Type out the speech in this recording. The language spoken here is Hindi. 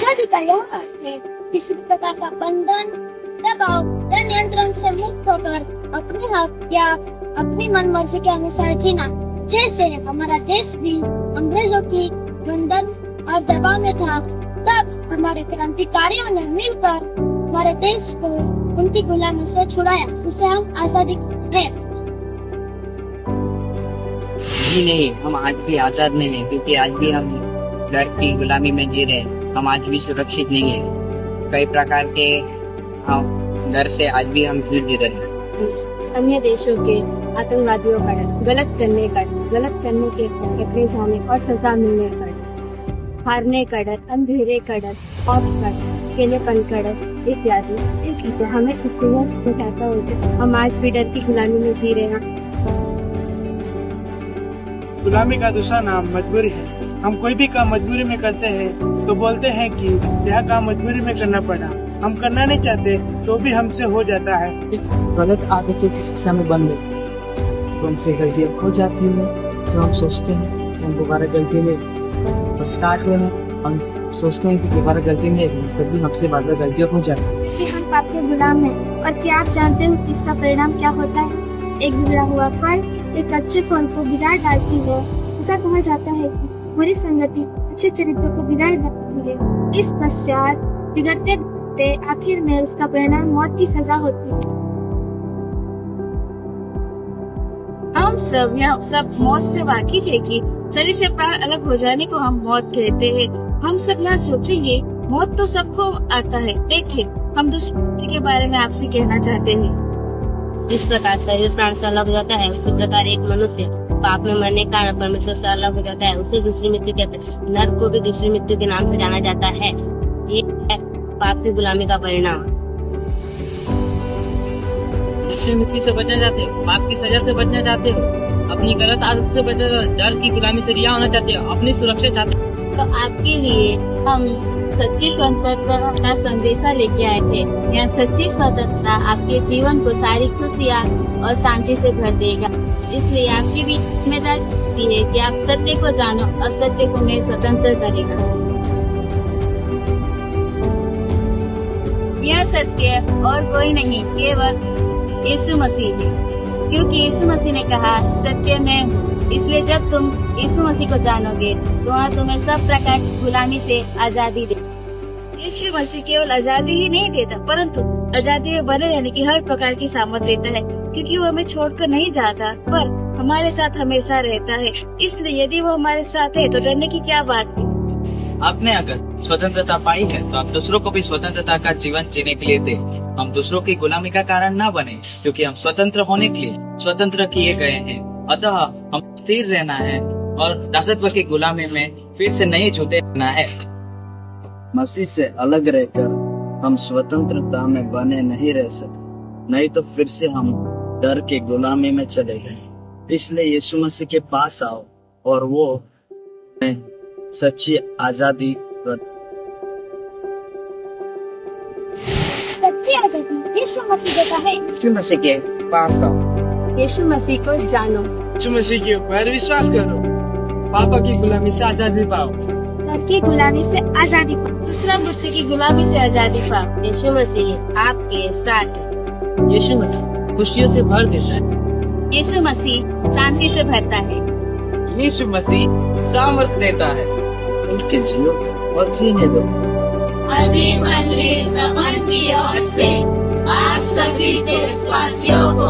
आजादी का यह अर्थ है किसी प्रकार का बंधन, दबाव या नियंत्रण से मुक्त होकर अपने हक या अपनी मनमर्जी के अनुसार जीना। जैसे हमारा देश भी अंग्रेजों की बंधन और दबाव में था, तब हमारे क्रांतिकारियों ने मिलकर हमारे देश को उनकी गुलामी से छुड़ाया, उसे हम आजादी कहते हैं। जी नहीं, हम आज भी आजाद नहीं है, क्योंकि आज भी हम डर की गुलामी में जी रहे हैं। हम आज भी सुरक्षित नहीं है। कई प्रकार के डर से आज भी हम जी रहे हैं। अन्य देशों के आतंकवादियों का डर, गलत करने के पकड़े जाने और सजा मिलने का डर, हारने का डर, अंधेरे का डर, खौफ का डर, अकेलेपन का डर इत्यादि। इसलिए हमें इससे यह समझाता हो कि हम आज भी डर की गुलामी में जी रहे हैं। गुलामी का दूसरा नाम मजबूरी है। हम कोई भी काम मजबूरी में करते हैं तो बोलते हैं कि यह काम मजबूरी में करना पड़ा। हम करना नहीं चाहते तो भी हमसे हो जाता है। गलत आदतों की शिक्षा में बन गए तो हमसे गलतियाँ हो जाती है। जो हम सोचते हैं हम दोबारा गलती में स्टार्ट हुए हैं, हम सोचते हैं कि दोबारा गलती नहीं है, तभी हमसे बार बार गलतियाँ हो जाती है कि हम पाप के गुलाम हैं। और क्या आप जानते हो इसका परिणाम क्या होता है? एक बिगड़ा हुआ फल एक अच्छे फल को बिगाड़ डालती है। ऐसा कहा जाता है कि बुरी संगति अच्छे चरित्र को बिगाड़ डालती है। इस पश्चात बिगड़ते आखिर में उसका परिणाम मौत की सजा होती है। हम सब मौत से वाकिफ है कि शरीर से प्राण अलग हो जाने को हम मौत कहते हैं। हम सब यहाँ सोचेंगे मौत तो सबको आता है, लेकिन हम दूसरे के बारे में आपसे कहना चाहते हैं। जिस प्रकार शरीर प्राण से अलग हो जाता है, उसी प्रकार एक मनुष्य पाप में मरने के कारण परमेश्वर से अलग हो जाता है, उसे दूसरी मृत्यु कहते हैं। नरक को भी दूसरी मृत्यु के नाम से जाना जाता है। ये है पाप की गुलामी का परिणाम। दूसरी मृत्यु से बचना चाहते हो, पाप की सजा से बचना चाहते हो, अपनी गलत आदत से बचना, डर की गुलामी से रिहा होना चाहते हो, अपनी सुरक्षा चाहते हो, तो आपके लिए हम सच्ची स्वतंत्रता का संदेशा लेके आए थे। यह सच्ची स्वतंत्रता आपके जीवन को सारी खुशियाँ और शांति से भर देगा। इसलिए आपकी भी जिम्मेदारी है कि आप सत्य को जानो और सत्य को में स्वतंत्र करेगा। यह सत्य और कोई नहीं, केवल यीशु मसीह है, क्योंकि यीशु मसीह ने कहा सत्य मैं हूँ। इसलिए जब तुम यीशु मसीह को जानोगे तो वह तुम्हें सब प्रकार की गुलामी से आजादी दे। यीशु मसीह केवल आजादी ही नहीं देता, परंतु आजादी में बने रहने की हर प्रकार की सामर्थ्य देता है, क्योंकि वो हमें छोड़कर नहीं जाता पर हमारे साथ हमेशा रहता है। इसलिए यदि वो हमारे साथ है तो डरने की क्या बात है। आपने अगर स्वतंत्रता पाई है तो आप दूसरों को भी स्वतंत्रता का जीवन जीने के लिए दे। हम दूसरों की गुलामी का कारण न बने, क्योंकि हम स्वतंत्र होने के लिए स्वतंत्र किए गए हैं। अतः हम स्थिर रहना है और दासत्व की गुलामी में फिर से नहीं छूते रहना है। मसीह से अलग रहकर हम स्वतंत्रता में बने नहीं रह सकते, नहीं तो फिर से हम डर की गुलामी में चले गए। इसलिए यीशु मसीह के पास आओ और वो सच्ची आजादी यीशु मसीह देता है। यीशु मसीह के पास आओ, यीशु मसीह को जानो, यीशु मसीह के ऊपर विश्वास करो, पापा की गुलामी से आजादी पाओ, डर की गुलामी से आजादी पाओ, दूसरा मृत्यु की गुलामी से आजादी पाओ। यीशु मसीह आपके साथ है। यीशु मसीह खुशियों से भर देता है। यीशु मसीह शांति से भरता है। यीशु मसीह सामर्थ देता है। उनके जियो और जीने दो। अजीम मंडली की ओर से आप सभी देशवासियों को